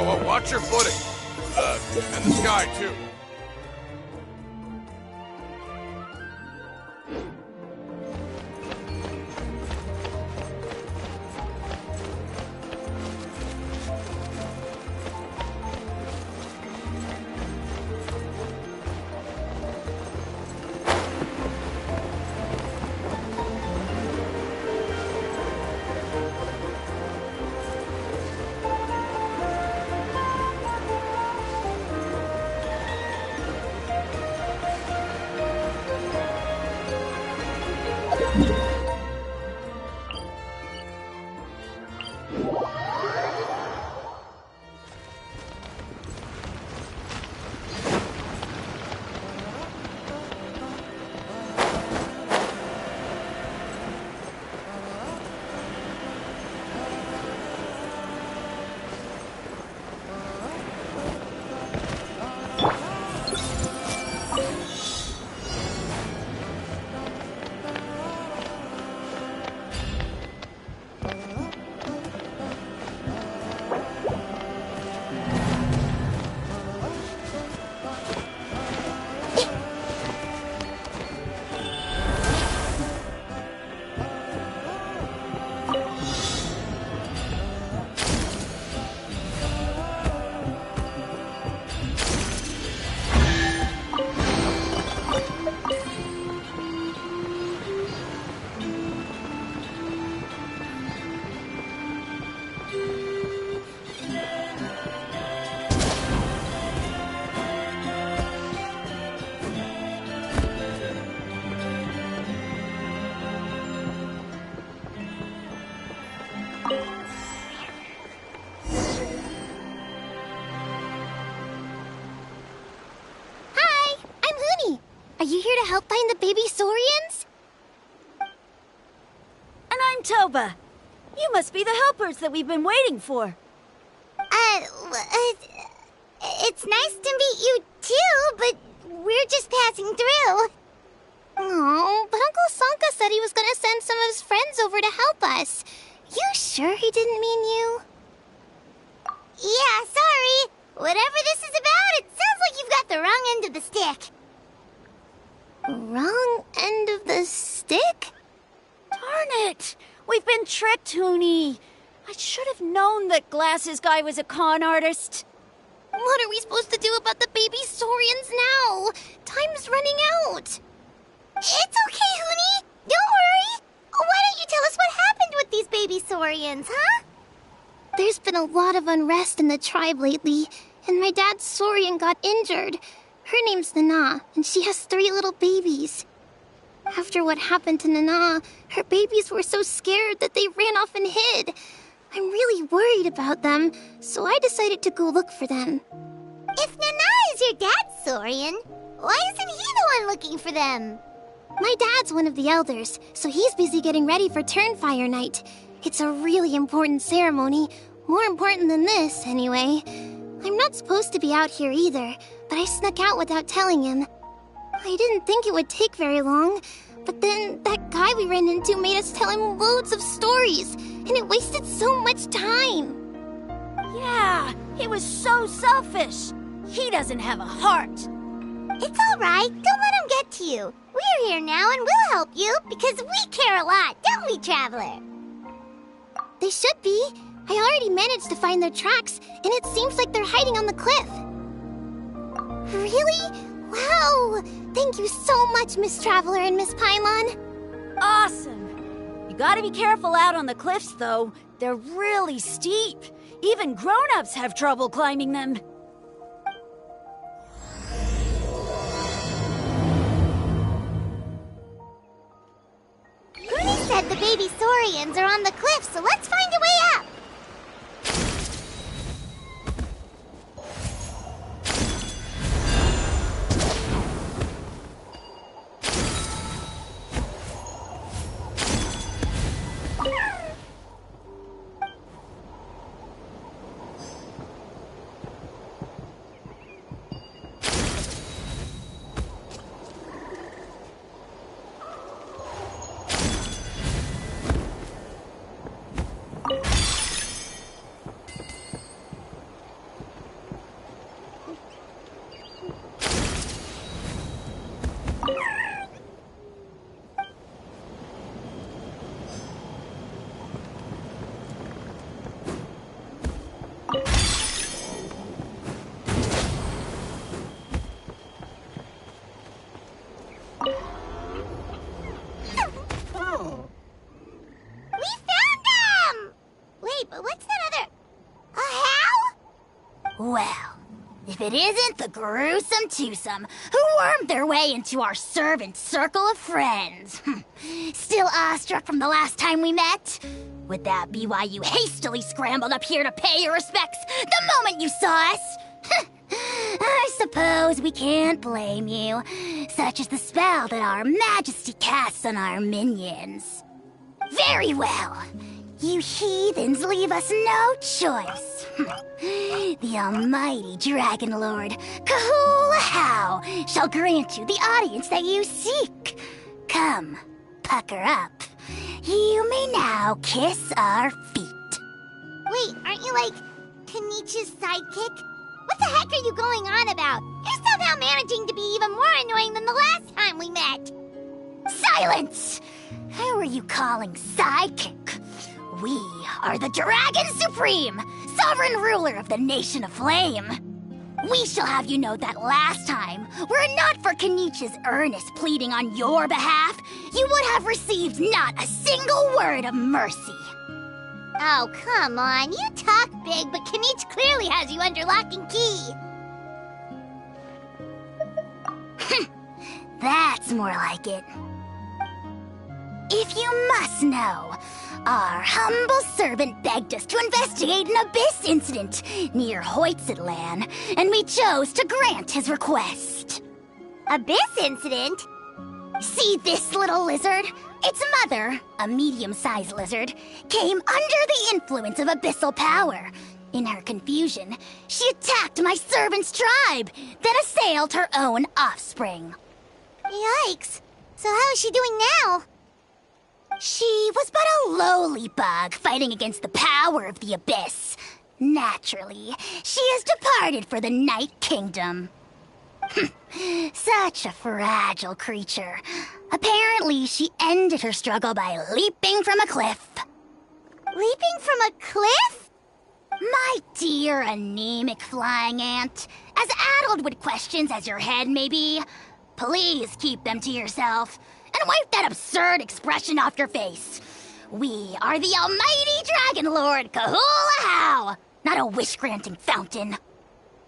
Watch your footing. And the sky, too. Are you here to help find the baby Saurians? And I'm Toba. You must be the helpers that we've been waiting for. It's nice to meet you too, but we're just passing through. Oh, but Uncle Sanka said he was gonna send some of his friends over to help us. You sure he didn't mean you? Yeah, sorry. Whatever this is about, it sounds like you've got the wrong end of the stick. Wrong end of the stick? Darn it! We've been tricked, Hoonie. I should have known that Glasses Guy was a con artist. What are we supposed to do about the baby Saurians now? Time's running out. It's okay, Hoonie. Don't worry. Why don't you tell us what happened with these baby Saurians, huh? There's been a lot of unrest in the tribe lately, and my dad's Saurian got injured. Her name's Nana, and she has 3 little babies. After what happened to Nana, her babies were so scared that they ran off and hid. I'm really worried about them, so I decided to go look for them. If Nana is your dad's Saurian, why isn't he the one looking for them? My dad's one of the elders, so he's busy getting ready for Turnfire Night. It's a really important ceremony, more important than this, anyway. I'm not supposed to be out here either, but I snuck out without telling him. I didn't think it would take very long, but then that guy we ran into made us tell him loads of stories, and it wasted so much time. Yeah, he was so selfish. He doesn't have a heart. It's all right. Don't let him get to you. We're here now and we'll help you because we care a lot, don't we, Traveler? They should be. I already managed to find their tracks, and it seems like they're hiding on the cliff. Really? Wow! Thank you so much, Miss Traveler and Miss Paimon. Awesome. You gotta be careful out on the cliffs, though. They're really steep. Even grown-ups have trouble climbing them. Rooney said the baby Saurians are on the cliff, so let's find a way up. Well, if it isn't the gruesome twosome who wormed their way into our servant circle of friends. Still awestruck from the last time we met? Would that be why you hastily scrambled up here to pay your respects the moment you saw us? I suppose we can't blame you. Such is the spell that our majesty casts on our minions. Very well. You heathens leave us no choice. The almighty Dragon Lord, Kahula shall grant you the audience that you seek. Come, pucker up. You may now kiss our feet. Wait, aren't you like Kenichi's sidekick? What the heck are you going on about? You're somehow managing to be even more annoying than the last time we met. Silence! Who are you calling sidekick? We are the Dragon Supreme, sovereign ruler of the Nation of Flame. We shall have you know that last time, were it not for Kenichi's earnest pleading on your behalf, you would have received not a single word of mercy. Oh, come on. You talk big, but Kenichi clearly has you under lock and key. That's more like it. If you must know, our humble servant begged us to investigate an abyss incident near Hoytsidlan, and we chose to grant his request. Abyss incident? See this little lizard? Its mother, a medium-sized lizard, came under the influence of abyssal power. In her confusion, she attacked my servant's tribe, then assailed her own offspring. Yikes. So how is she doing now? She was but a lowly bug fighting against the power of the abyss. Naturally, she has departed for the Night Kingdom. Such a fragile creature. Apparently, she ended her struggle by leaping from a cliff. Leaping from a cliff? My dear anemic flying ant, as addled with questions as your head may be, please keep them to yourself and wipe that absurd expression off your face. We are the almighty Dragon Lord Kahula, not a wish-granting fountain.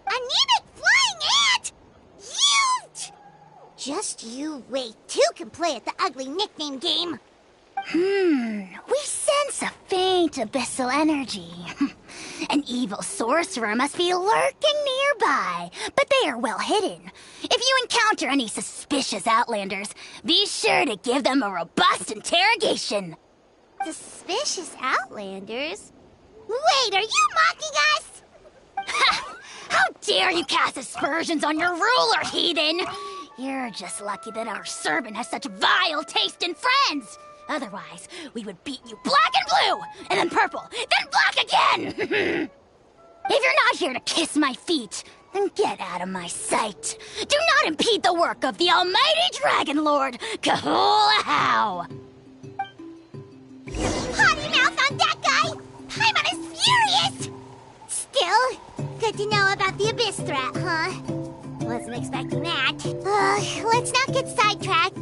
Anemic flying ant? You! Just you wait. Two can play at the ugly nickname game. We sense a faint abyssal energy. An evil sorcerer must be lurking nearby, but they are well hidden. If you encounter any suspicious outlanders, be sure to give them a robust interrogation. Suspicious outlanders? Wait, are you mocking us? How dare you cast aspersions on your ruler, heathen! You're just lucky that our servant has such vile taste in friends. Otherwise, we would beat you black and blue, and then purple, then black again! If you're not here to kiss my feet, then get out of my sight. Do not impede the work of the almighty Dragon Lord, Kahula. Potty mouth on that guy! Paimon is furious! Still, good to know about the abyss threat, huh? Wasn't expecting that. Let's not get sidetracked.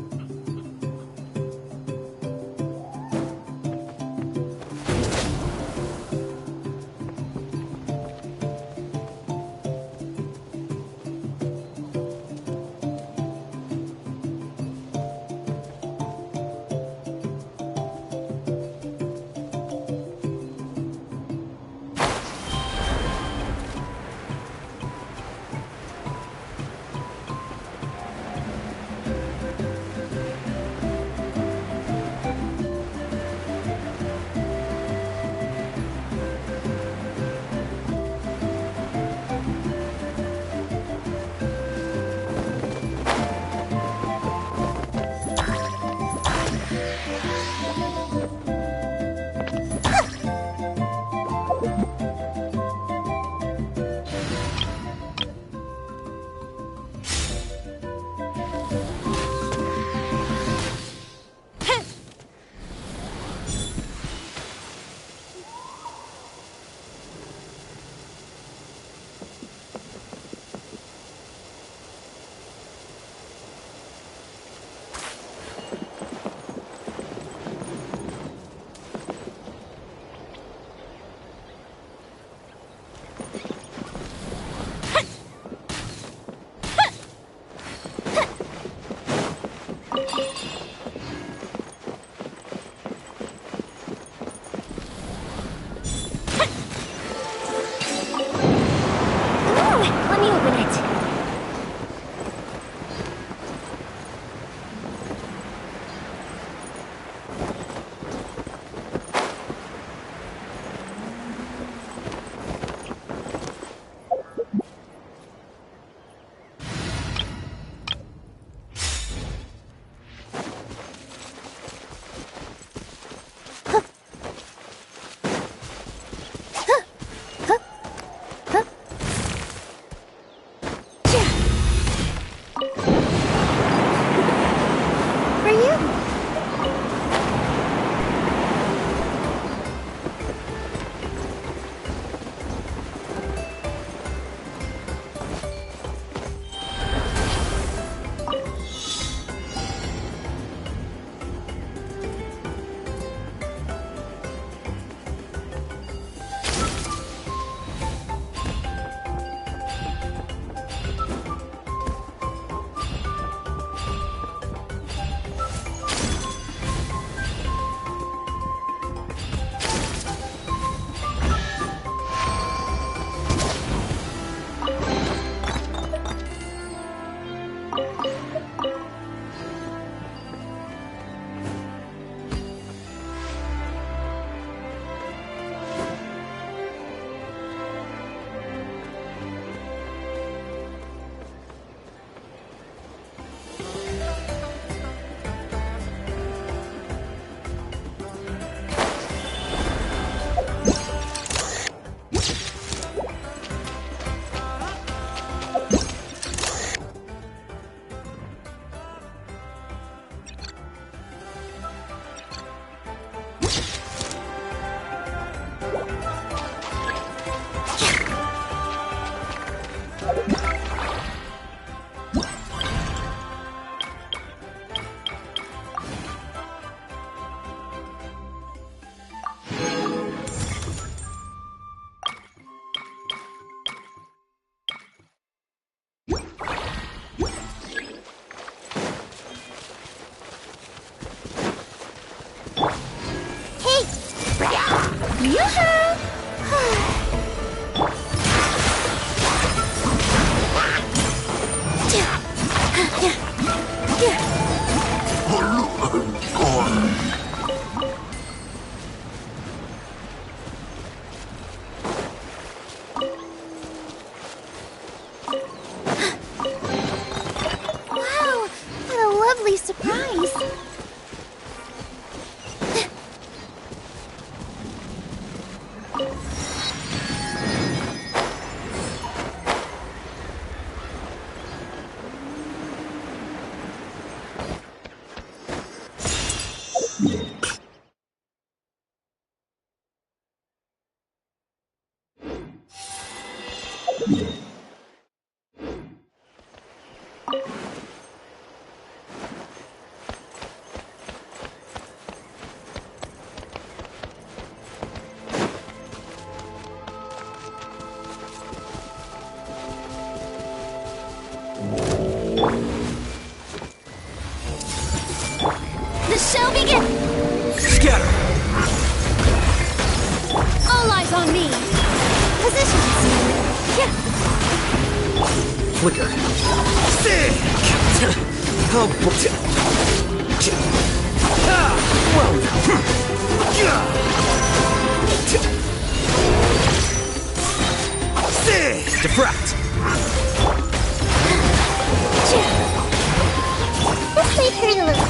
Wow, what a lovely surprise. The shall begin! Scatter! All eyes on me! Positions. Yeah. Flicker. Oh, Diffract! This might hurt a little.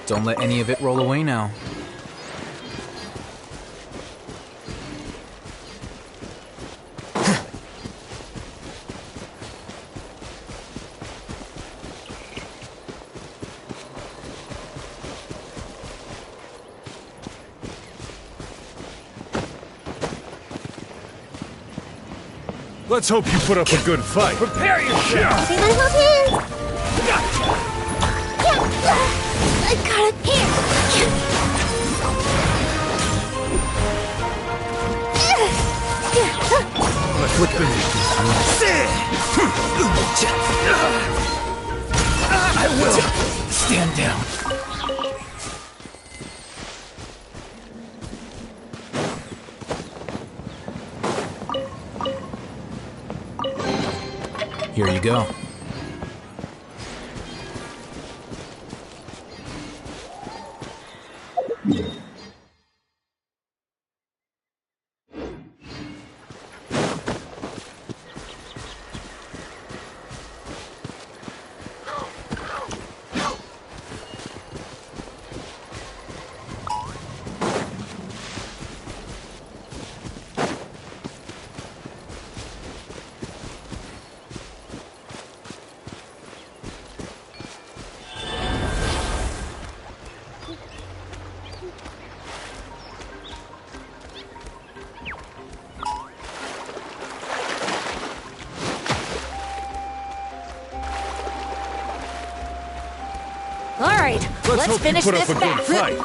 Don't let any of it roll away now. Let's hope you put up a good fight. Prepare yourself! Everyone hold hands. I got it here. Let's finish I will! Stand down. Here you go. All right, let's hope you finish put up this a good back. fight.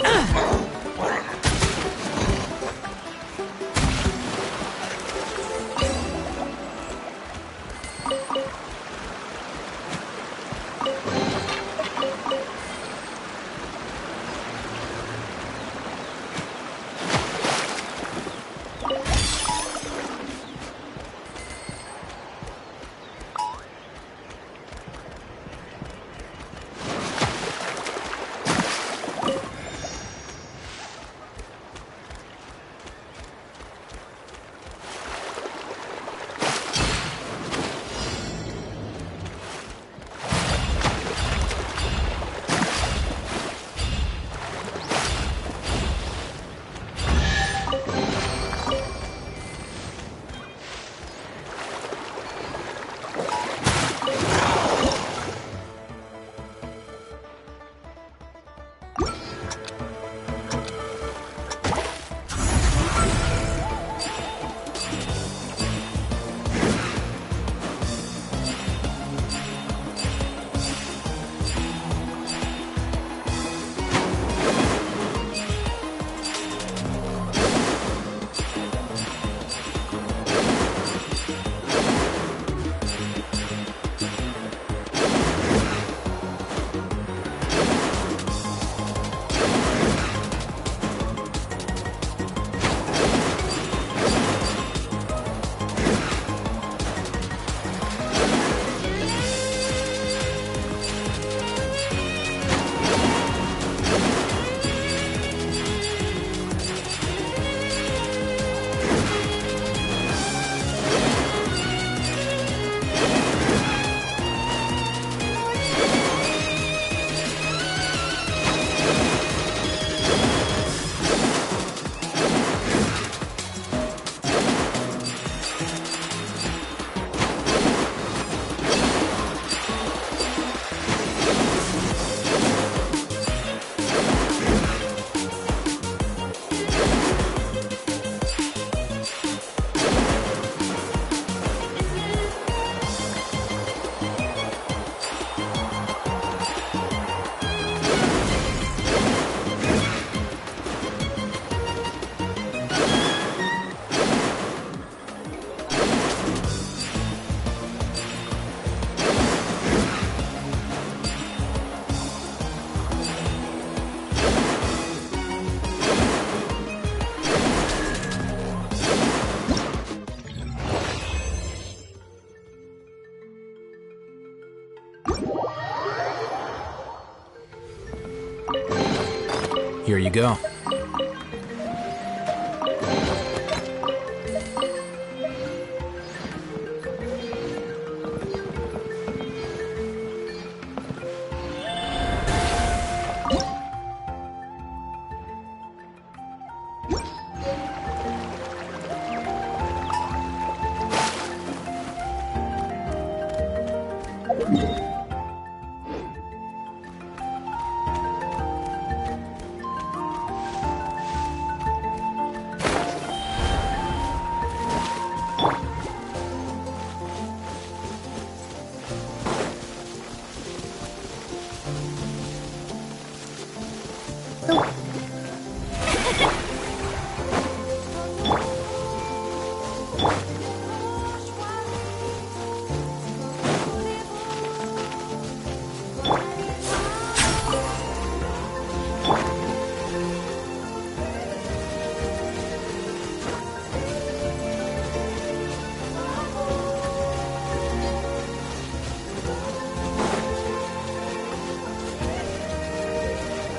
Here you go.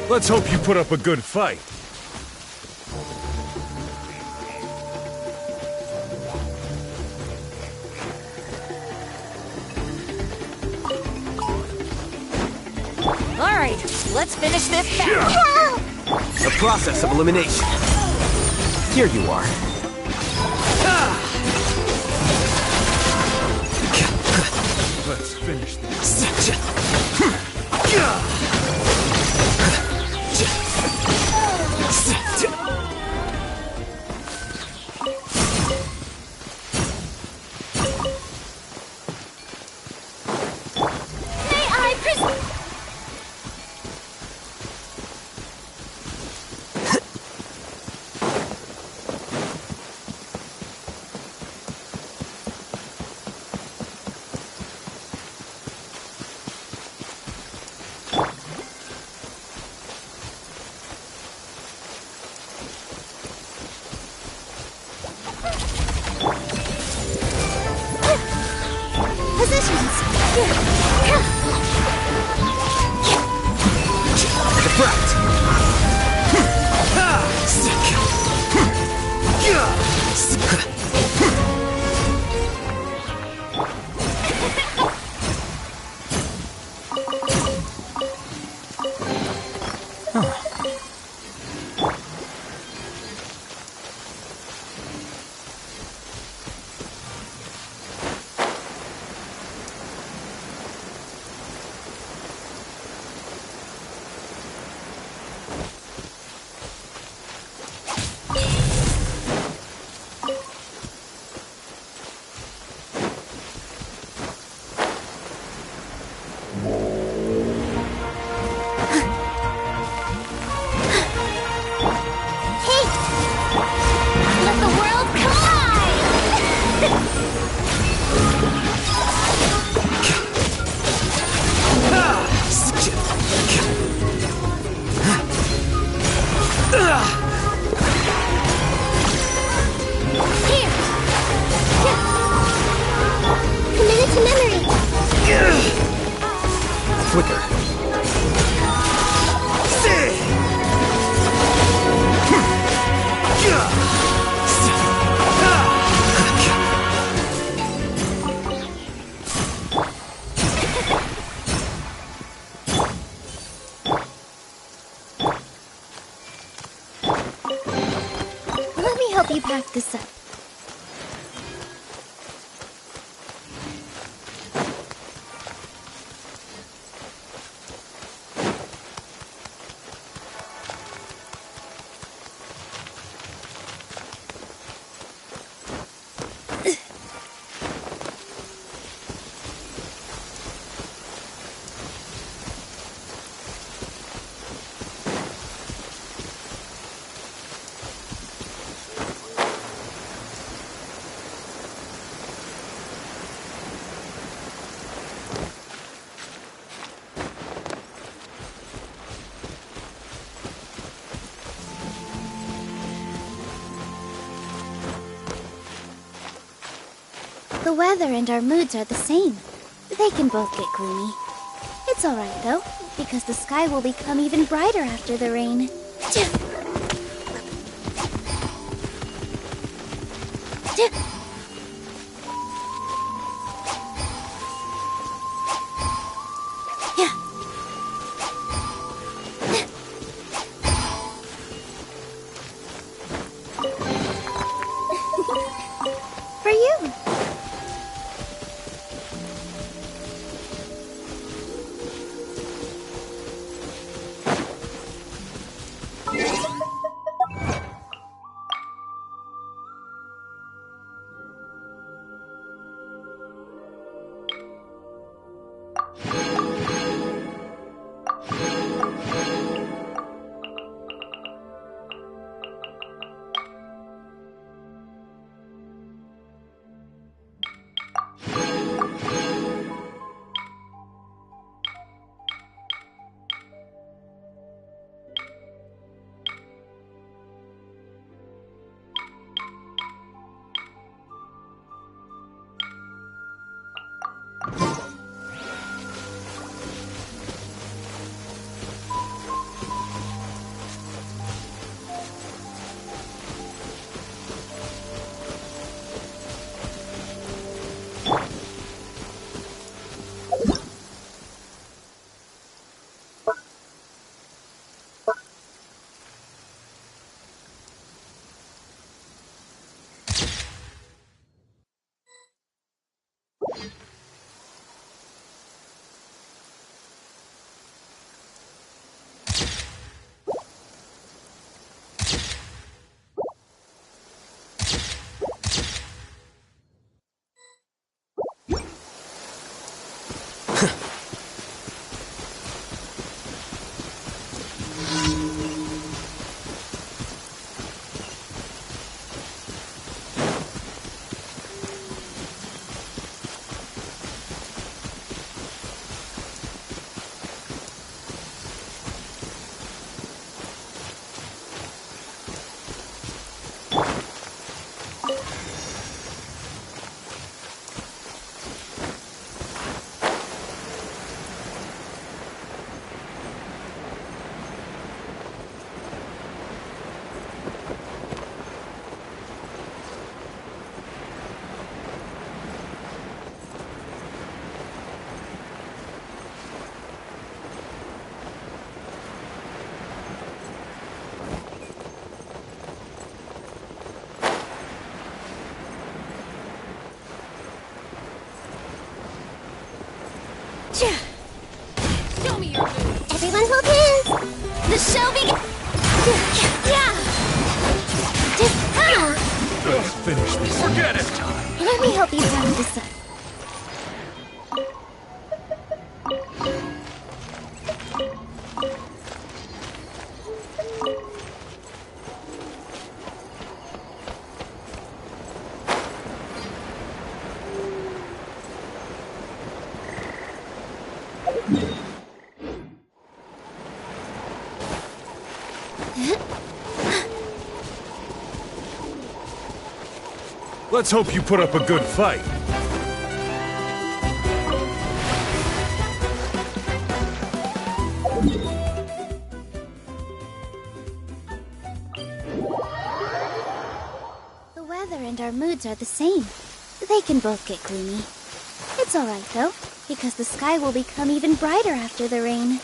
Let's hope you put up a good fight. All right, let's finish this fast. A process of elimination. Here you are. Let's finish this. Let me help you pack this up. The weather and our moods are the same. They can both get gloomy. It's alright though, because the sky will become even brighter after the rain. For you. Show me your moves. Everyone hold hands. The show begins. Let's finish this. Forget it! Let me help you down with this. Let's hope you put up a good fight. The weather and our moods are the same. They can both get gloomy. It's alright though, because the sky will become even brighter after the rain.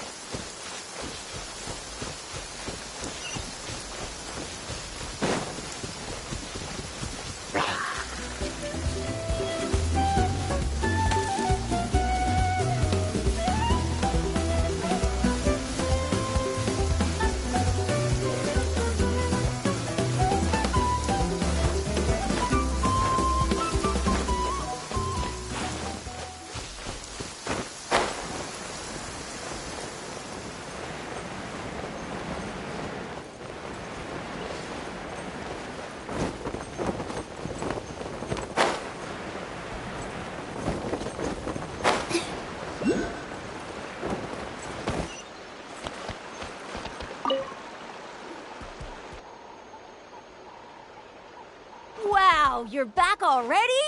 Wow, you're back already?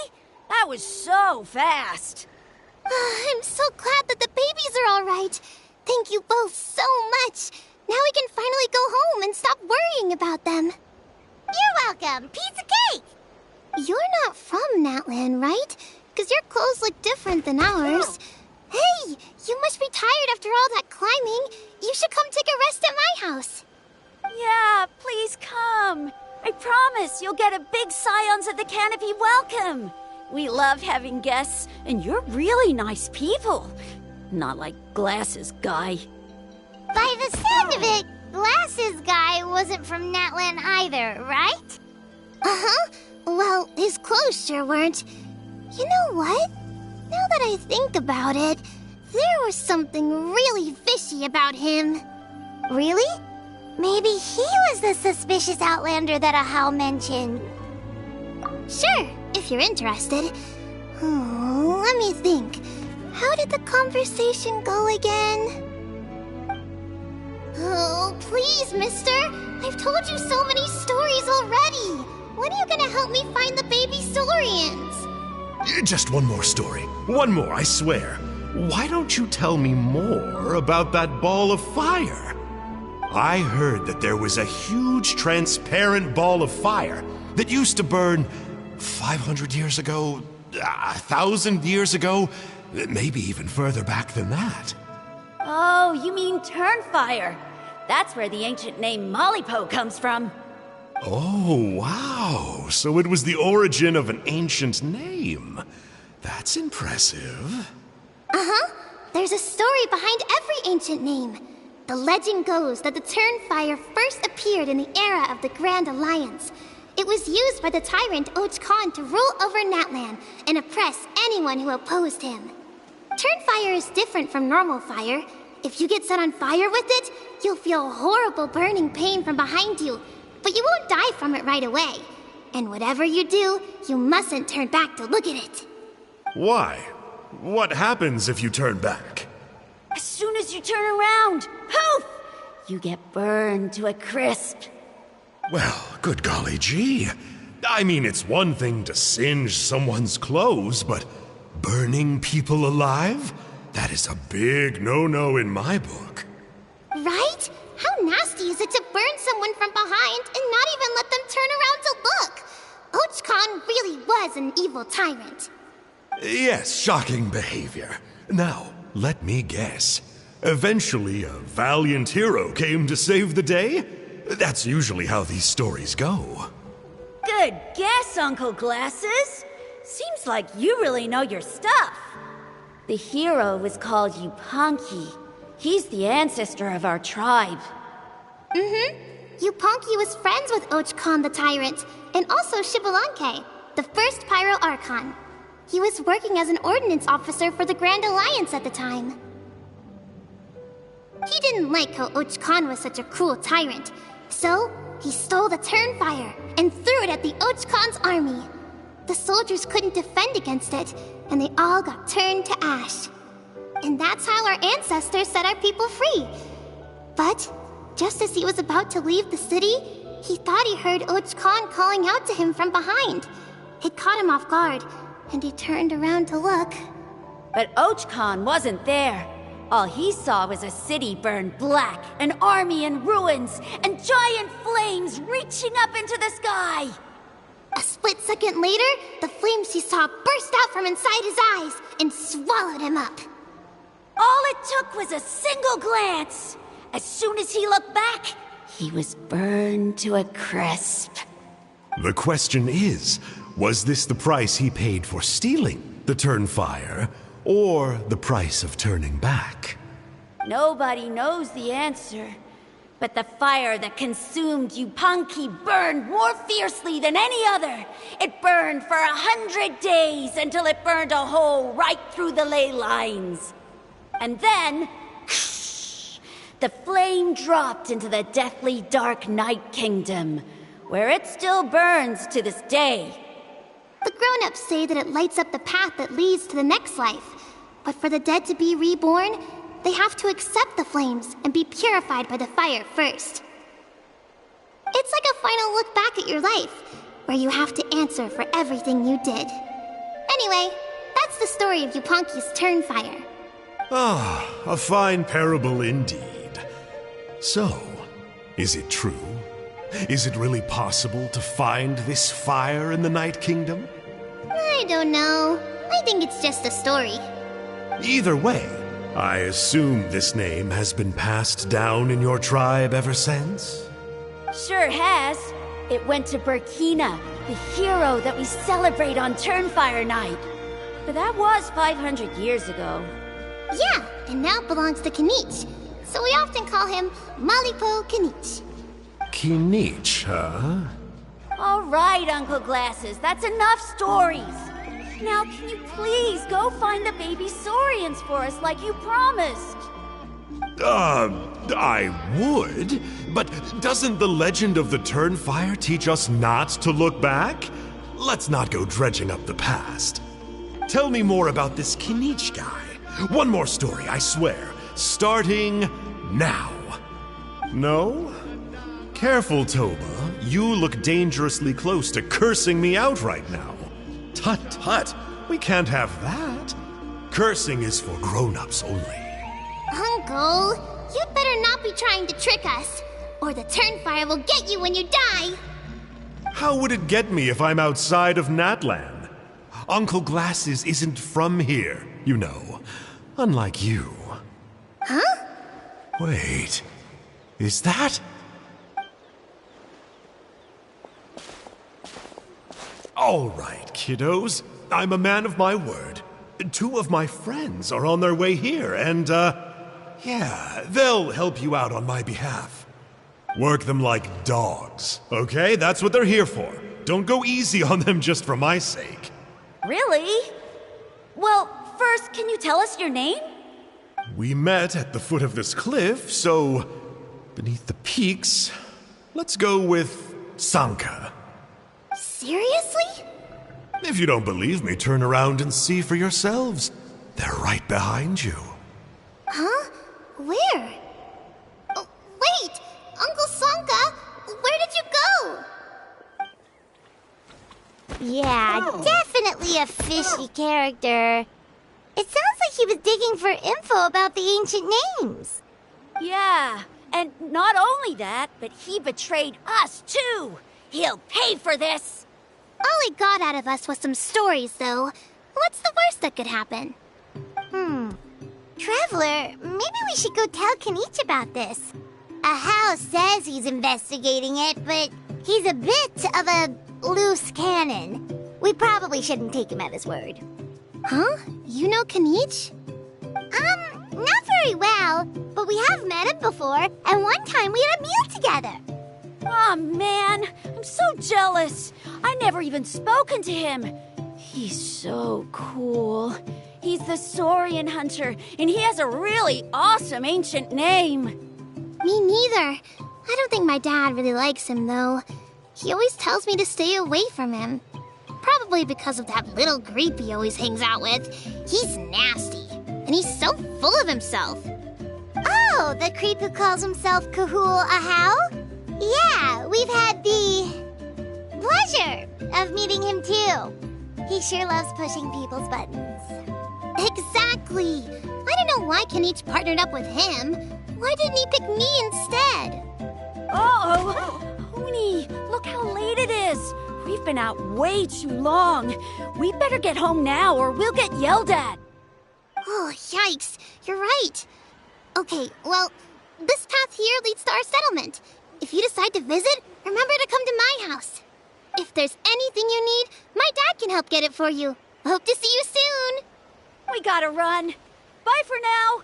That was so fast. I'm so glad that the babies are all right. Thank you both so much. Now we can finally go home and stop worrying about them. You're welcome. Piece of cake. You're not from Natlan, right? Because your clothes look different than ours. Hey, you must be tired after all that climbing. You should come take a rest at my house. Yeah, please come. I promise you'll get a big Scions of the Canopy welcome. We love having guests, and you're really nice people. Not like Glasses Guy. By the sound of it, Glasses Guy wasn't from Natlan either, right? Uh-huh. Well, his clothes sure weren't. You know what? Now that I think about it, there was something really fishy about him. Really? Maybe he was the suspicious outlander that Ahau mentioned. Sure, if you're interested. Let me think. How did the conversation go again? Oh, please, mister. I've told you so many stories already. When are you gonna help me find the baby Saurians? Just one more story. One more, I swear. Why don't you tell me more about that ball of fire? I heard that there was a huge transparent ball of fire that used to burn 500 years ago, 1,000 years ago, maybe even further back than that. Oh, you mean Turnfire. That's where the ancient name Mollypo comes from. Oh, wow. So it was the origin of an ancient name. That's impressive. Uh-huh. There's a story behind every ancient name. The legend goes that the Turnfire first appeared in the era of the Grand Alliance. It was used by the tyrant Khan to rule over Natlan and oppress anyone who opposed him. Turnfire is different from normal fire. If you get set on fire with it, you'll feel horrible burning pain from behind you, but you won't die from it right away. And whatever you do, you mustn't turn back to look at it. Why? What happens if you turn back? As soon as you turn around, poof! You get burned to a crisp. Well, good golly gee. I mean, it's one thing to singe someone's clothes, but burning people alive? That is a big no-no in my book. Right? How nasty is it to burn someone from behind and not even let them turn around to look? Khan really was an evil tyrant. Yes, shocking behavior. Now, let me guess. Eventually, a valiant hero came to save the day? That's usually how these stories go. Good guess, Uncle Glasses. Seems like you really know your stuff. The hero was called Yupanqui. He's the ancestor of our tribe. Yupanqui was friends with Khan the tyrant, and also Shibalanke, the first Pyro Archon. He was working as an ordnance officer for the Grand Alliance at the time. He didn't like how Khan was such a cruel tyrant, so he stole the Turnfire and threw it at the Khan's army. The soldiers couldn't defend against it, and they all got turned to ash. And that's how our ancestors set our people free. But just as he was about to leave the city, he thought he heard Khan calling out to him from behind. It caught him off guard, and he turned around to look. But Khan wasn't there. All he saw was a city burned black, an army in ruins, and giant flames reaching up into the sky. A split second later, the flames he saw burst out from inside his eyes and swallowed him up. All it took was a single glance. As soon as he looked back, he was burned to a crisp. The question is, was this the price he paid for stealing the Turnfire, or the price of turning back? Nobody knows the answer. But the fire that consumed Yupanqui burned more fiercely than any other. It burned for 100 days until it burned a hole right through the ley lines. And then, the flame dropped into the deathly dark Night Kingdom, where it still burns to this day. The grown-ups say that it lights up the path that leads to the next life. But for the dead to be reborn, they have to accept the flames and be purified by the fire first. It's like a final look back at your life, where you have to answer for everything you did. Anyway, that's the story of Yupanqui's Turnfire. Ah, a fine parable indeed. So, is it true? Is it really possible to find this fire in the Night Kingdom? I don't know. I think it's just a story. Either way, I assume this name has been passed down in your tribe ever since? Sure has. It went to Burkina, the hero that we celebrate on Turnfire Night. But that was 500 years ago. Yeah, and now it belongs to Kanich. So we often call him Malipo Kanich. Kinich, huh? All right, Uncle Glasses, that's enough stories. Now, can you please go find the baby Saurians for us like you promised? I would, but doesn't the legend of the Turnfire teach us not to look back? Let's not go dredging up the past. Tell me more about this Kinich guy. One more story, I swear. Starting now. No? Careful, Toba. You look dangerously close to cursing me out right now. Tut tut. We can't have that. Cursing is for grown-ups only. Uncle, you'd better not be trying to trick us, or the Turnfire will get you when you die. How would it get me if I'm outside of Natlan? Uncle Glasses isn't from here, you know. Unlike you. Huh? Wait. Is that? All right, kiddos. I'm a man of my word. 2 of my friends are on their way here, and, yeah, they'll help you out on my behalf. Work them like dogs, okay? That's what they're here for. Don't go easy on them just for my sake. Really? Well, first, can you tell us your name? We met at the foot of this cliff, so beneath the peaks, let's go with Sanka. Seriously? If you don't believe me, turn around and see for yourselves. They're right behind you. Huh? Where? Oh, wait! Uncle Sanka, where did you go? Yeah, definitely a fishy character. It sounds like he was digging for info about the ancient names. Yeah, and not only that, but he betrayed us too. He'll pay for this. All he got out of us was some stories, though. What's the worst that could happen? Traveler, maybe we should go tell Kanich about this. Ahau says he's investigating it, but he's a bit of a loose cannon. We probably shouldn't take him at his word. Huh? You know Kanich? Not very well, but we have met him before, and one time we had a meal together. Aw, man, I'm so jealous. I never even spoken to him. He's so cool. He's the Saurian hunter, and he has a really awesome ancient name. Me neither. I don't think my dad really likes him, though. He always tells me to stay away from him. Probably because of that little creep he always hangs out with. He's nasty, and he's so full of himself. Oh, the creep who calls himself Kahul Ahau? Yeah, we've had the pleasure of meeting him too. He sure loves pushing people's buttons. Exactly. I don't know why Kanich partnered up with him. Why didn't he pick me instead? Uh-oh! Honey, look how late it is. We've been out way too long. We better get home now or we'll get yelled at. Oh, yikes. You're right. Okay, well, this path here leads to our settlement. If you decide to visit, remember to come to my house. If there's anything you need, my dad can help get it for you. Hope to see you soon. We gotta run. Bye for now.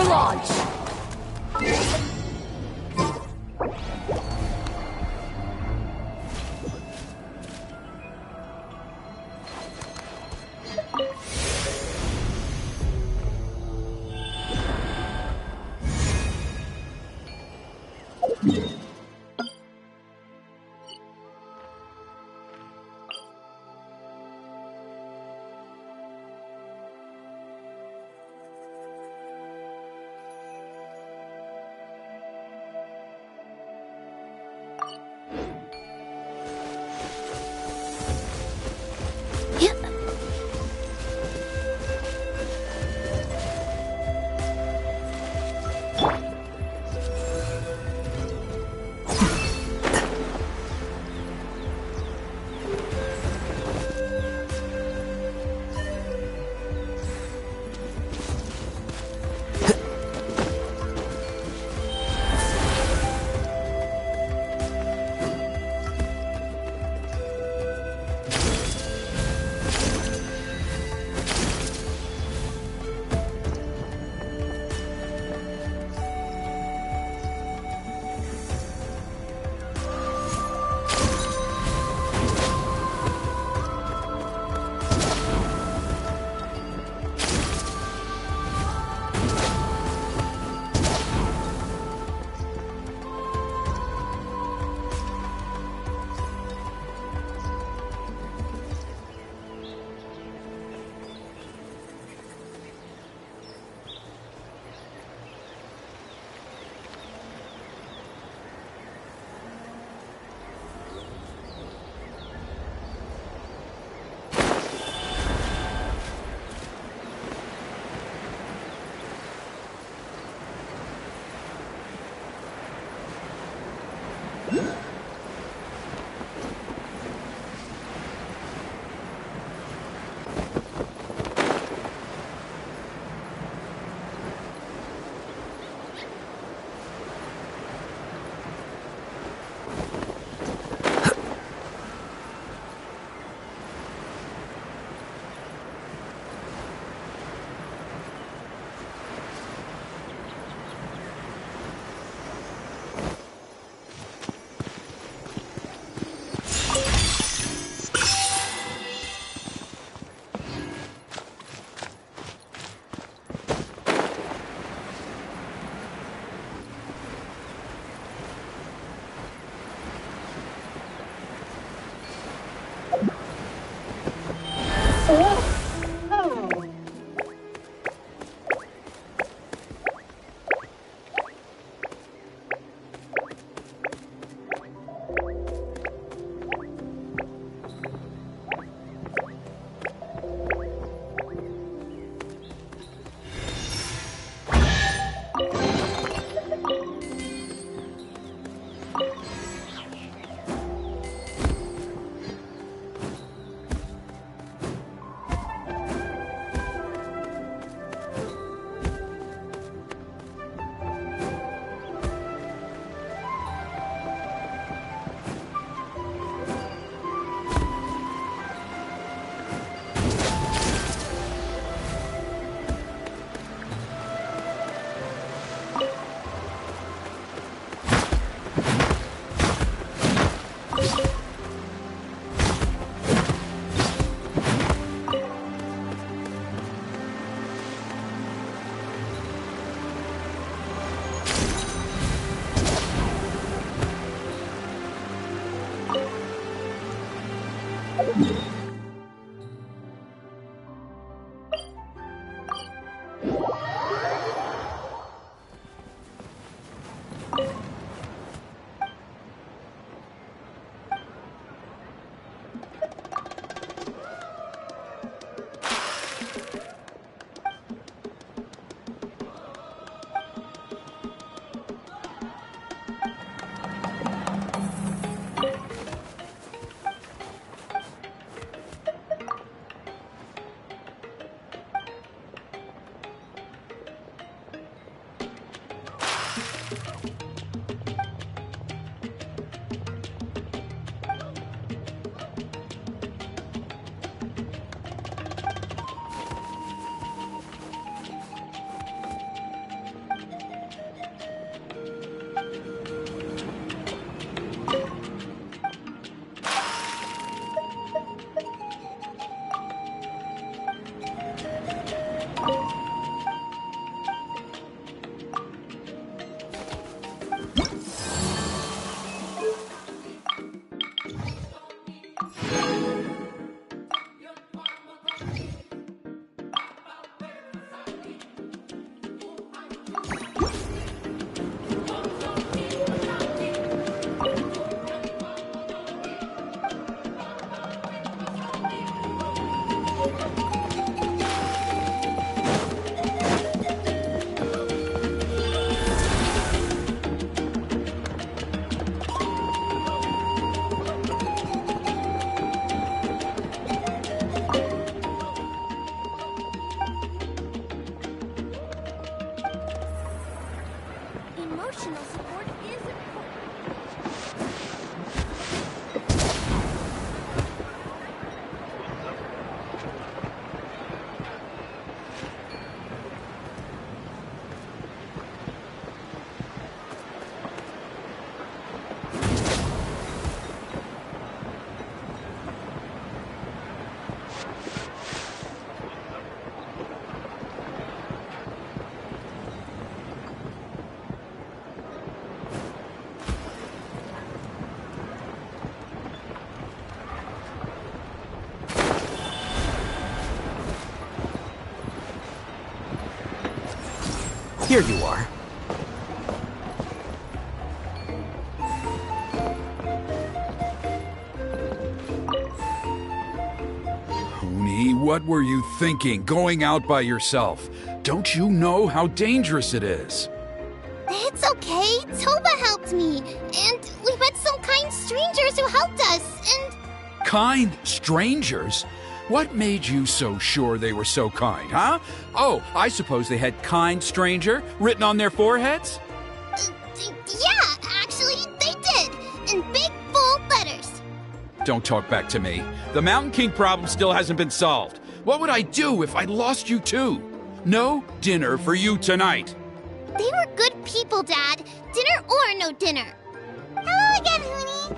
for launch! Emotional support is important. Here you are. Huni, what were you thinking, going out by yourself? Don't you know how dangerous it is? It's okay. Toba helped me. And we met some kind strangers who helped us. And Kind strangers? What made you so sure they were so kind, huh? Oh, I suppose they had kind stranger written on their foreheads? yeah, actually, they did. In big, bold letters. Don't talk back to me. The Mountain King problem still hasn't been solved. What would I do if I lost you too? No dinner for you tonight. They were good people, Dad. Dinner or no dinner. Hello again, Huni.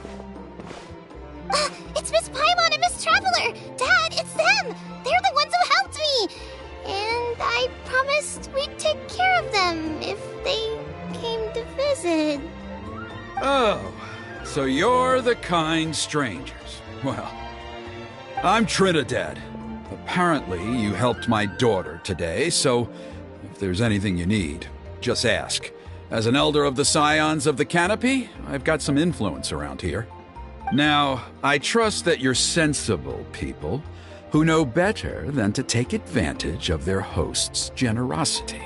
It's Miss Paimon and Miss Traveler! Dad, it's them! They're the ones who helped me! And I promised we'd take care of them if they came to visit. Oh, so you're the kind strangers. Well, I'm Trinidad. Apparently, you helped my daughter today, so if there's anything you need, just ask. As an elder of the Scions of the Canopy, I've got some influence around here. Now, I trust that you're sensible people who know better than to take advantage of their host's generosity.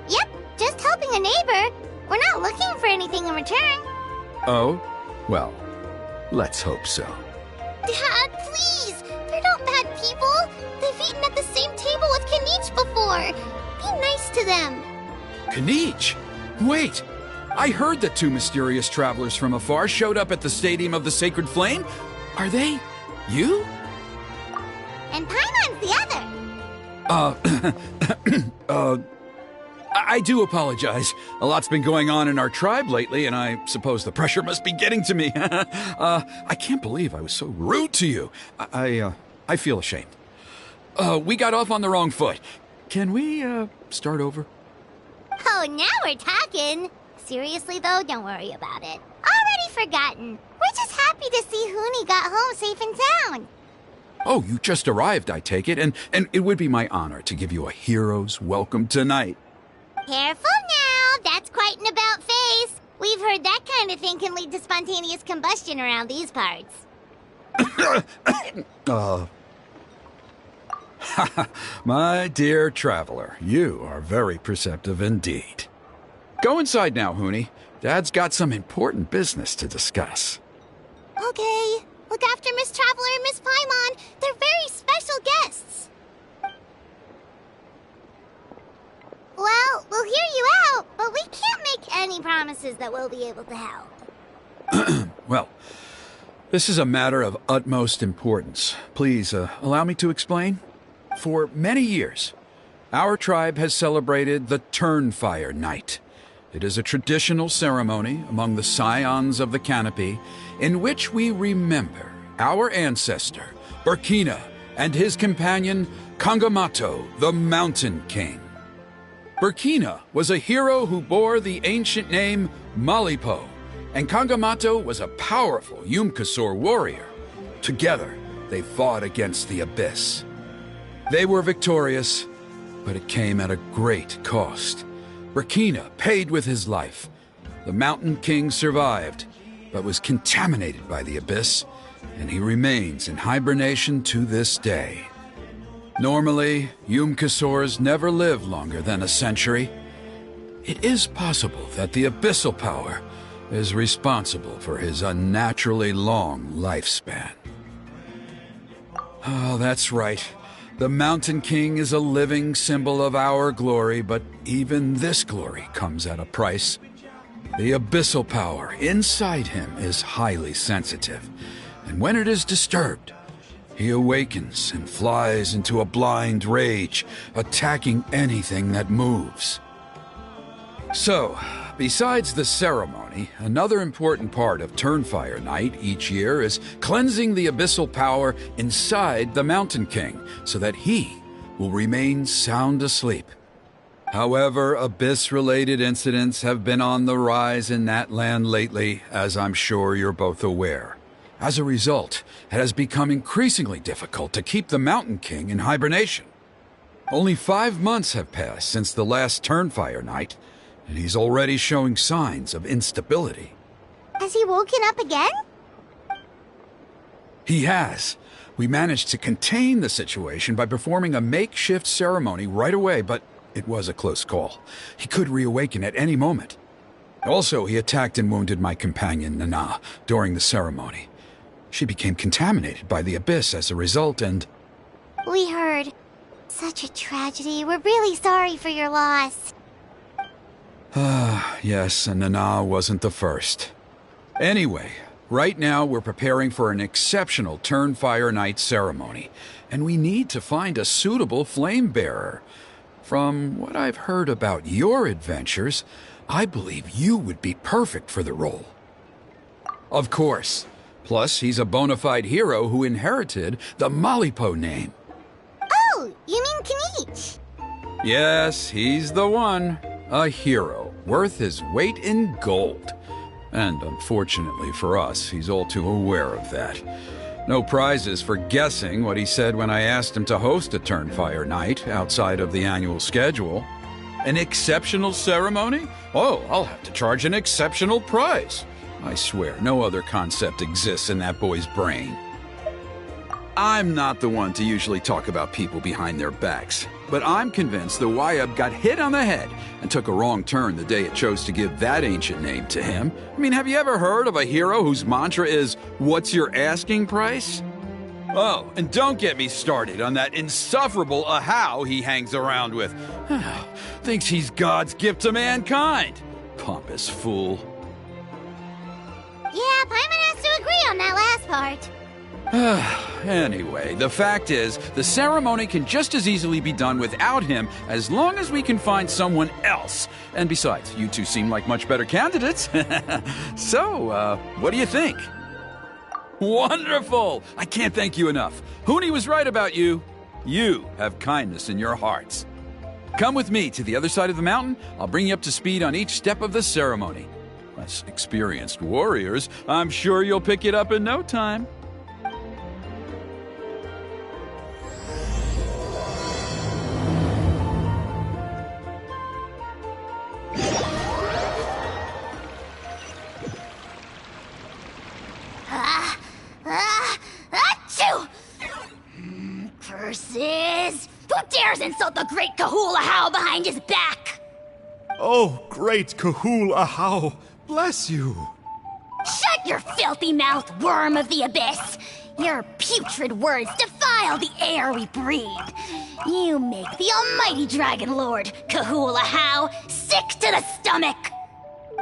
Yep, just helping a neighbor. We're not looking for anything in return. Oh? Well, let's hope so. Dad, please! They're not bad people! They've eaten at the same table with Kanich before! Be nice to them! Kanich? Wait! I heard that two mysterious travelers from afar showed up at the Stadium of the Sacred Flame. Are they you? And Paimon's the other. I do apologize. A lot's been going on in our tribe lately, and I suppose the pressure must be getting to me. I can't believe I was so rude to you. I feel ashamed. We got off on the wrong foot. Can we, start over? Oh, now we're talking. Seriously, though, don't worry about it. Already forgotten. We're just happy to see Huni got home safe and sound. Oh, you just arrived, I take it, and it would be my honor to give you a hero's welcome tonight. Careful now. That's quite an about face. We've heard that kind of thing can lead to spontaneous combustion around these parts. My dear traveler, you are very perceptive indeed. Go inside now, Huni. Dad's got some important business to discuss. Okay. Look after Miss Traveler and Miss Paimon. They're very special guests. Well, we'll hear you out, but we can't make any promises that we'll be able to help. Well, this is a matter of utmost importance. Please, allow me to explain. For many years, our tribe has celebrated the Turnfire Night, It is a traditional ceremony among the Scions of the Canopy in which we remember our ancestor, Burkina, and his companion, Kangamato, the Mountain King. Burkina was a hero who bore the ancient name Malipo, and Kangamato was a powerful Yumkasor warrior. Together, they fought against the Abyss. They were victorious, but it came at a great cost. Burkina paid with his life. The Mountain King survived, but was contaminated by the Abyss, and he remains in hibernation to this day. Normally, Yumkasors never live longer than a century. It is possible that the Abyssal Power is responsible for his unnaturally long lifespan. Oh, that's right. The Mountain King is a living symbol of our glory, but even this glory comes at a price. The Abyssal Power inside him is highly sensitive, and when it is disturbed, he awakens and flies into a blind rage, attacking anything that moves. So, besides the ceremony, another important part of Turnfire Night each year is cleansing the abyssal power inside the Mountain King so that he will remain sound asleep. However, Abyss-related incidents have been on the rise in Natlan lately, as I'm sure you're both aware. As a result, it has become increasingly difficult to keep the Mountain King in hibernation. Only 5 months have passed since the last Turnfire Night, and he's already showing signs of instability. Has he woken up again? He has. We managed to contain the situation by performing a makeshift ceremony right away, but it was a close call. He could reawaken at any moment. Also, he attacked and wounded my companion, Nana, during the ceremony. She became contaminated by the Abyss as a result, and... We heard. Such a tragedy. We're really sorry for your loss. Yes, and Nana wasn't the first. Anyway, right now we're preparing for an exceptional Turnfire Night ceremony, and we need to find a suitable flame bearer. From what I've heard about your adventures, I believe you would be perfect for the role. Of course. Plus, he's a bona fide hero who inherited the Malipo name. Oh, you mean Kanich? Yes, he's the one. A hero, worth his weight in gold. And unfortunately for us, he's all too aware of that. No prizes for guessing what he said when I asked him to host a Turnfire Night outside of the annual schedule. An exceptional ceremony? Oh, I'll have to charge an exceptional prize. I swear, no other concept exists in that boy's brain. I'm not the one to usually talk about people behind their backs, but I'm convinced the Wyab got hit on the head and took a wrong turn the day it chose to give that ancient name to him. I mean, have you ever heard of a hero whose mantra is, "What's your asking price?" Oh, and don't get me started on that insufferable Ahau he hangs around with. Thinks he's God's gift to mankind. Pompous fool. Yeah, Paimon has to agree on that last part. Anyway, the fact is, the ceremony can just as easily be done without him as long as we can find someone else. And besides, you two seem like much better candidates. So, what do you think? Wonderful! I can't thank you enough. Huni was right about you. You have kindness in your hearts. Come with me to the other side of the mountain. I'll bring you up to speed on each step of the ceremony. As experienced warriors, I'm sure you'll pick it up in no time. Achoo! Curses! Who dares insult the great Kahul Ahau behind his back? Oh, great Kahul Ahau, bless you. Shut your filthy mouth, worm of the abyss! Your putrid words defile the air we breathe. You make the almighty Dragon Lord, Kahul Ahau, sick to the stomach!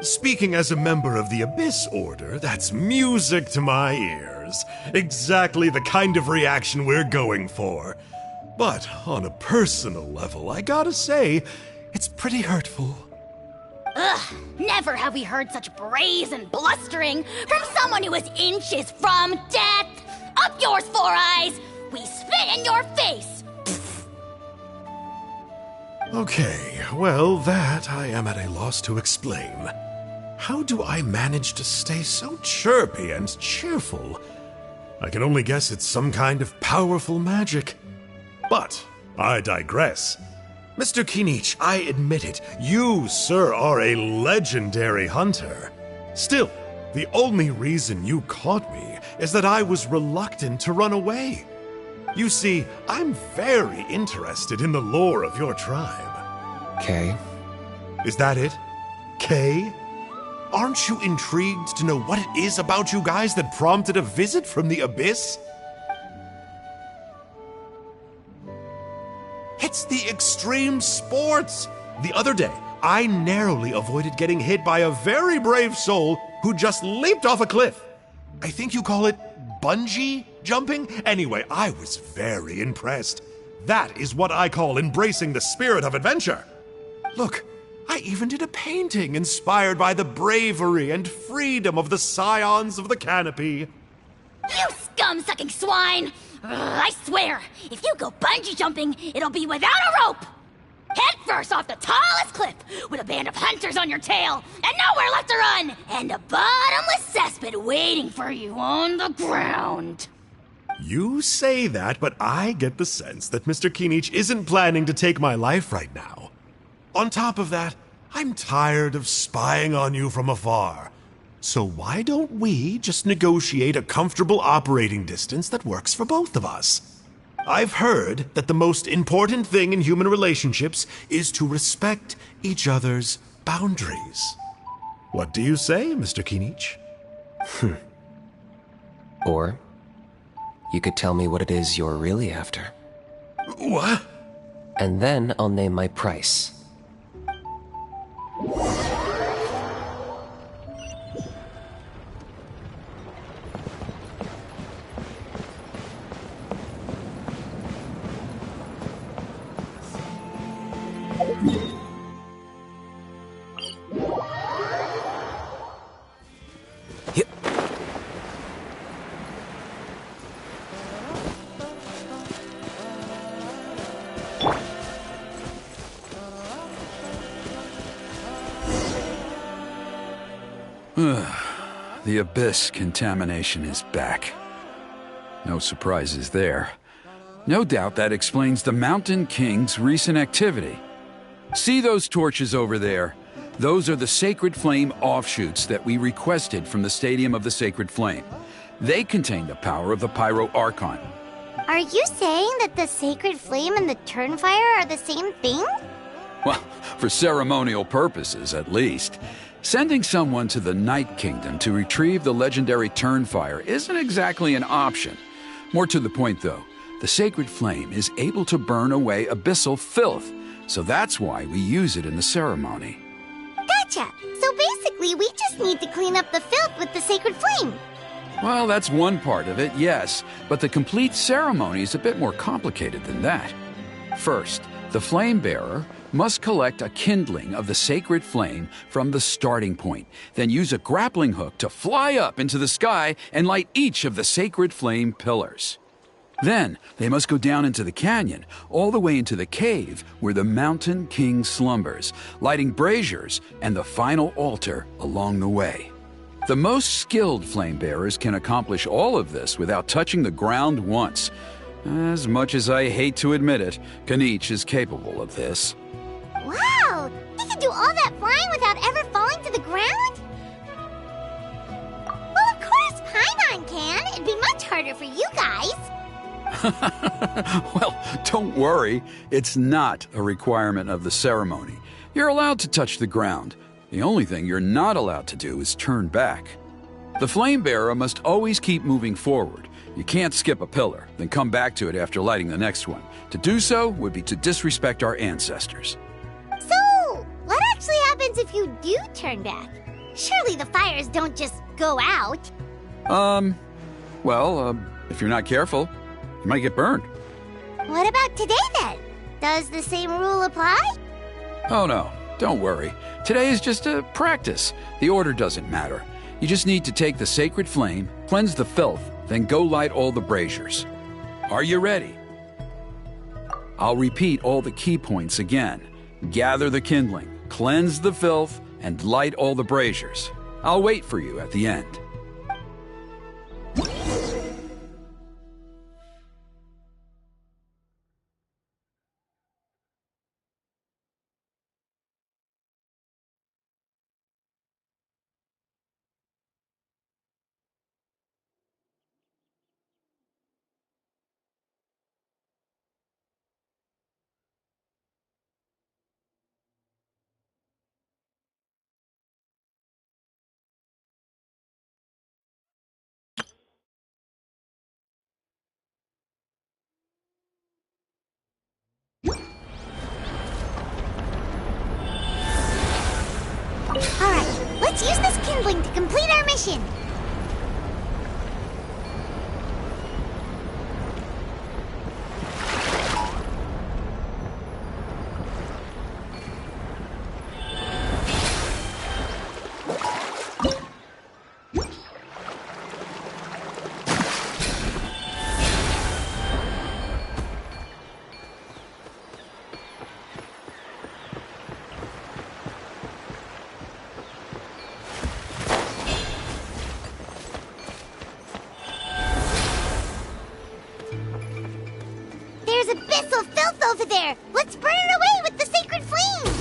Speaking as a member of the Abyss Order, that's music to my ears. Exactly the kind of reaction we're going for. But on a personal level, I gotta say, it's pretty hurtful. Ugh! Ugh, never have we heard such brazen blustering from someone who is inches from death. Up yours, Four Eyes! We spit in your face! Okay, well, that I am at a loss to explain. How do I manage to stay so chirpy and cheerful? I can only guess it's some kind of powerful magic. But I digress. Mr. Kinich, I admit it, you, sir, are a legendary hunter. Still, the only reason you caught me is that I was reluctant to run away. You see, I'm very interested in the lore of your tribe. Kay? Is that it? Kay? Aren't you intrigued to know what it is about you guys that prompted a visit from the Abyss? It's the extreme sports! The other day, I narrowly avoided getting hit by a very brave soul who just leaped off a cliff. I think you call it bungee jumping? Anyway, I was very impressed. That is what I call embracing the spirit of adventure. Look, I even did a painting inspired by the bravery and freedom of the scions of the canopy. You scum-sucking swine! I swear, if you go bungee jumping, it'll be without a rope! Head first off the tallest cliff, with a band of hunters on your tail, and nowhere left to run, and a bottomless cesspit waiting for you on the ground. You say that, but I get the sense that Mr. Kinich isn't planning to take my life right now. On top of that, I'm tired of spying on you from afar. So why don't we just negotiate a comfortable operating distance that works for both of us? I've heard that the most important thing in human relationships is to respect each other's boundaries. What do you say, Mr. Kinich? Or you could tell me what it is you're really after. What? And then I'll name my price. The Abyss contamination is back. No surprises there. No doubt that explains the Mountain King's recent activity. See those torches over there? Those are the Sacred Flame offshoots that we requested from the Stadium of the Sacred Flame. They contain the power of the Pyro Archon. Are you saying that the Sacred Flame and the Turnfire are the same thing? Well, for ceremonial purposes, at least. Sending someone to the Night Kingdom to retrieve the legendary Turnfire isn't exactly an option. More to the point, though, the Sacred Flame is able to burn away abyssal filth, so that's why we use it in the ceremony. Gotcha! So basically, we just need to clean up the filth with the Sacred Flame. Well, that's one part of it, yes, but the complete ceremony is a bit more complicated than that. First, the Flame Bearer must collect a kindling of the sacred flame from the starting point, then use a grappling hook to fly up into the sky and light each of the sacred flame pillars. Then they must go down into the canyon, all the way into the cave where the Mountain King slumbers, lighting braziers and the final altar along the way. The most skilled flame bearers can accomplish all of this without touching the ground once. As much as I hate to admit it, Kinich is capable of this. Wow! He can do all that flying without ever falling to the ground? Well, of course Paimon can. It'd be much harder for you guys. Well, don't worry. It's not a requirement of the ceremony. You're allowed to touch the ground. The only thing you're not allowed to do is turn back. The flame bearer must always keep moving forward. You can't skip a pillar, then come back to it after lighting the next one. To do so would be to disrespect our ancestors. So, what actually happens if you do turn back? Surely the fires don't just go out. If you're not careful, you might get burned. What about today then? Does the same rule apply? Oh no. Don't worry. Today is just a practice. The order doesn't matter. You just need to take the sacred flame, cleanse the filth, then go light all the braziers. Are you ready? I'll repeat all the key points again. Gather the kindling, cleanse the filth, and light all the braziers. I'll wait for you at the end. Alright, let's use this kindling to complete our mission. There's abyssal filth over there! Let's burn it away with the sacred flame!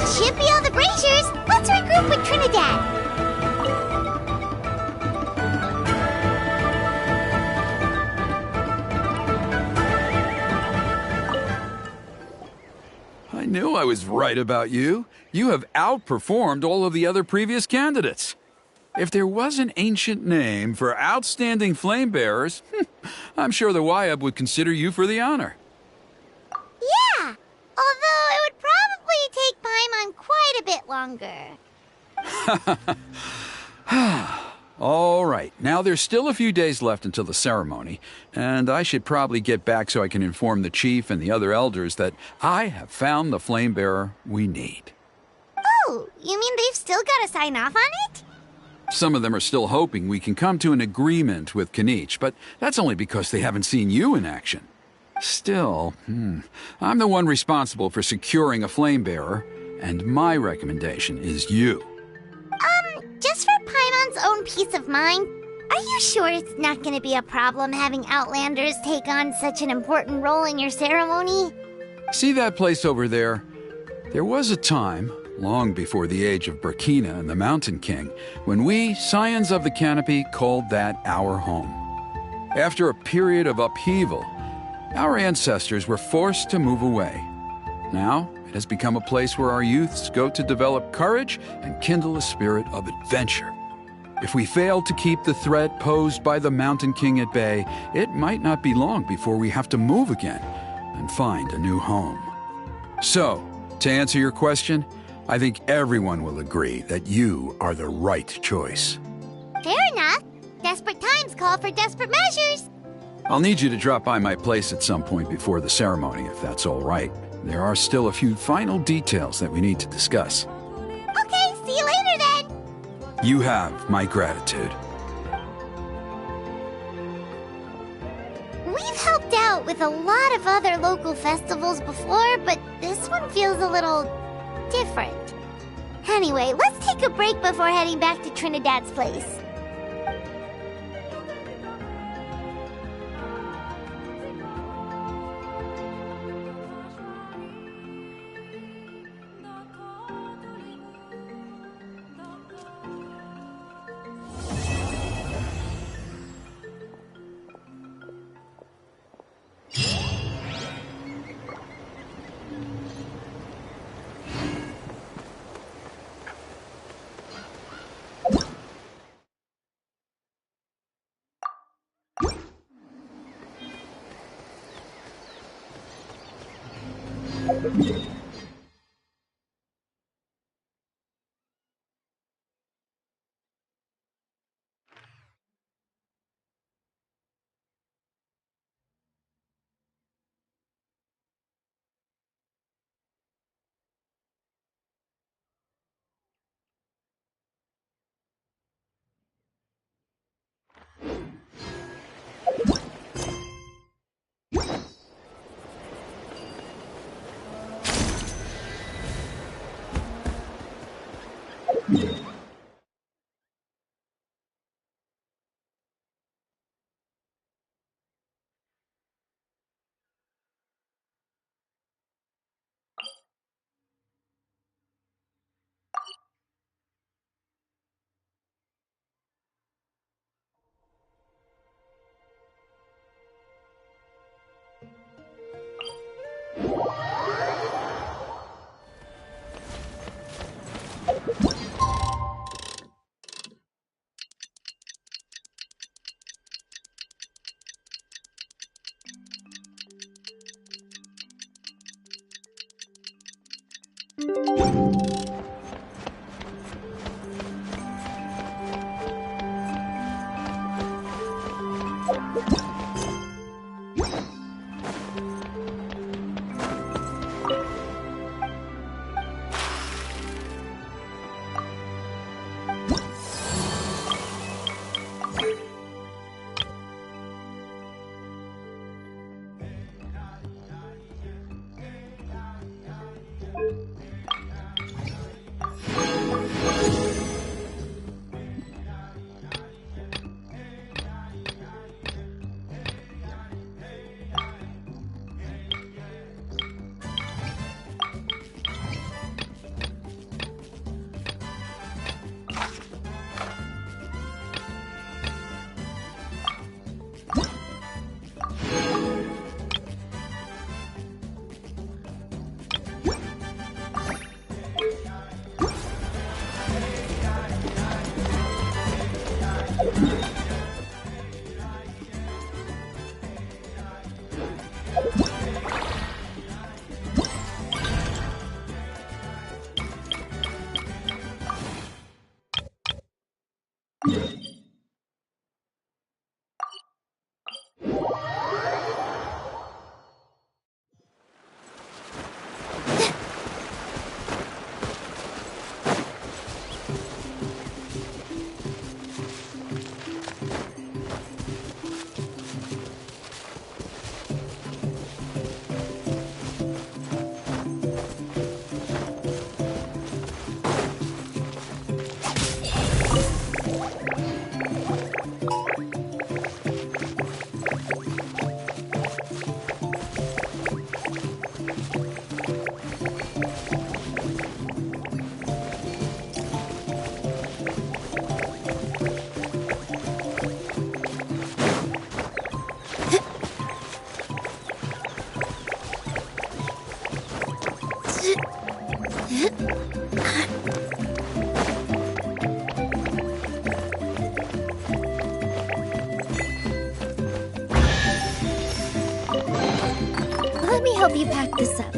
Should be all the braziers. Let's regroup with Trinidad. I knew I was right about you. You have outperformed all of the other previous candidates. If there was an ancient name for outstanding flame bearers, I'm sure the Wyab would consider you for the honor. Yeah, although it would probably take Paimon quite a bit longer. All right, now there's still a few days left until the ceremony, and I should probably get back so I can inform the chief and the other elders that I have found the flame bearer we need. Oh, you mean they've still got to sign off on it? Some of them are still hoping we can come to an agreement with Kinich, but that's only because they haven't seen you in action. Still, I'm the one responsible for securing a flame bearer, and my recommendation is you. Just for Paimon's own peace of mind, are you sure it's not going to be a problem having Outlanders take on such an important role in your ceremony? See that place over there? There was a time, long before the age of Burkina and the Mountain King, when we, Scions of the Canopy, called that our home. After a period of upheaval, our ancestors were forced to move away. Now, it has become a place where our youths go to develop courage and kindle a spirit of adventure. If we fail to keep the threat posed by the Mountain King at bay, it might not be long before we have to move again and find a new home. So, to answer your question, I think everyone will agree that you are the right choice. Fair enough. Desperate times call for desperate measures. I'll need you to drop by my place at some point before the ceremony, if that's all right. There are still a few final details that we need to discuss. Okay, see you later then. You have my gratitude. We've helped out with a lot of other local festivals before, but this one feels a little different. Anyway, let's take a break before heading back to Trinidad's place. Let me help you pack this up.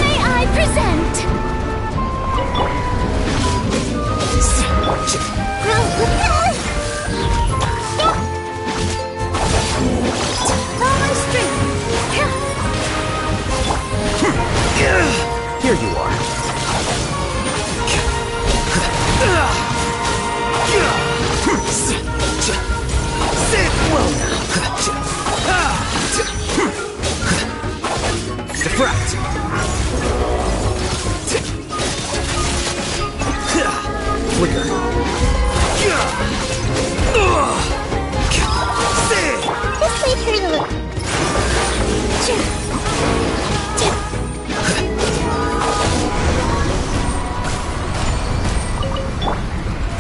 May I present? All my strength. Here you are. Well now. Defract. Flicker. This may hurt a little.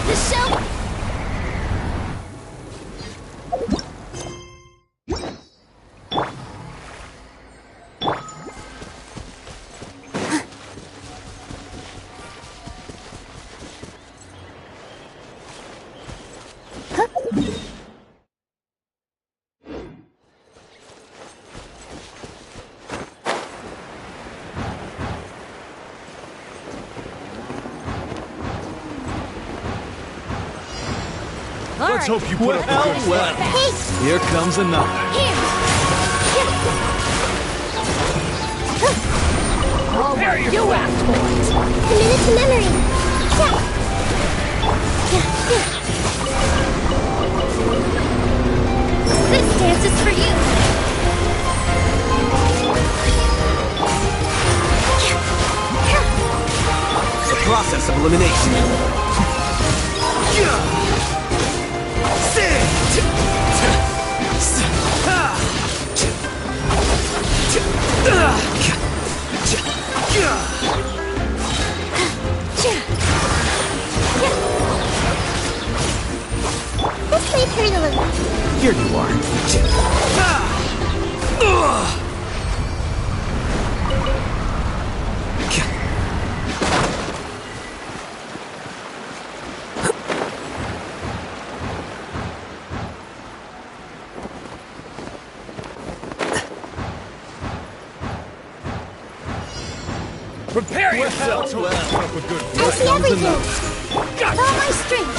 The show. Let's hope you put up a good fight. Hey, Here comes another. All right, you asked for it. commit it to memory. This dance is for you. The process of elimination. This may hurt a little. Here you are. Prepare yourself to put up a good I see everything. All my strength.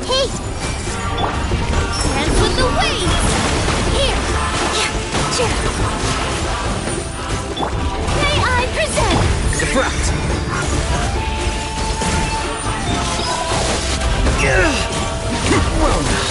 Hey, Dance with the waves. Here. May I present? Defract. Well now.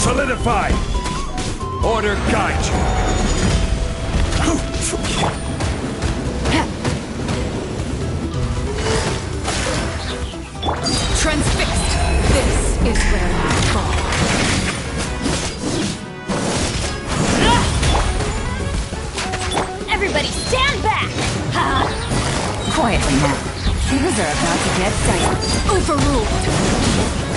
Solidify! Order guide you! Transfixed! This is where you fall. Everybody stand back! Quietly now. Things are about to get dicey. Overruled!